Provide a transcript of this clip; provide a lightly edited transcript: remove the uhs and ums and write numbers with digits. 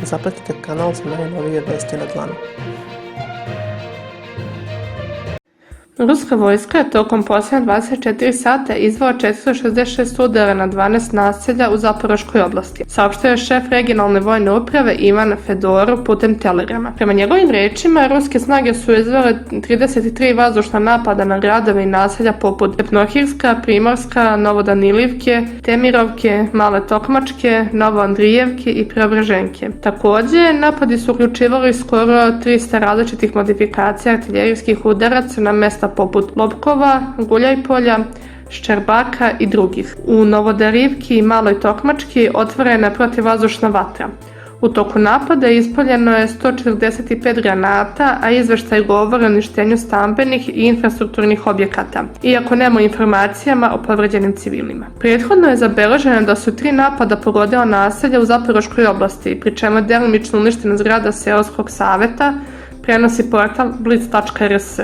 Zapratite kanal za najnovije vesti na dlanu. Ruska vojska je tokom posljednja 24 sata izvela 466 udara na 12 naselja u Zaporoškoj oblasti, saopštio je šef regionalne vojne uprave Ivan Fedorov putem Telegrama. Prema njegovim rečima, ruske snage su izvele 33 vazdušna napada na gradove i naselja poput Stepnohirska, Primorska, Novodanilivke, Temirovke, Male Tokmačke, Novoandrijevke i Preobraženke. Takođe, napadi su uključivali skoro 300 različitih modifikacija artiljerijskih udaraca na mesta poput Lobkova, Guljajpolja, Ščerbaka i drugih. U Novodarivki i Maloj Tokmački otvorena je protivvazdušna vatra. U toku napada ispaljeno je 145 granata, a izveštaj govori o uništenju stambenih i infrastrukturnih objekata, iako nema informacijama o povređenim civilima. Prethodno je zabeleženo da su 3 napada pogodila naselja u Zaporoškoj oblasti, pri čemu je delimično uništena zgrada seoskog saveta, prenosi portal Blitz.rs.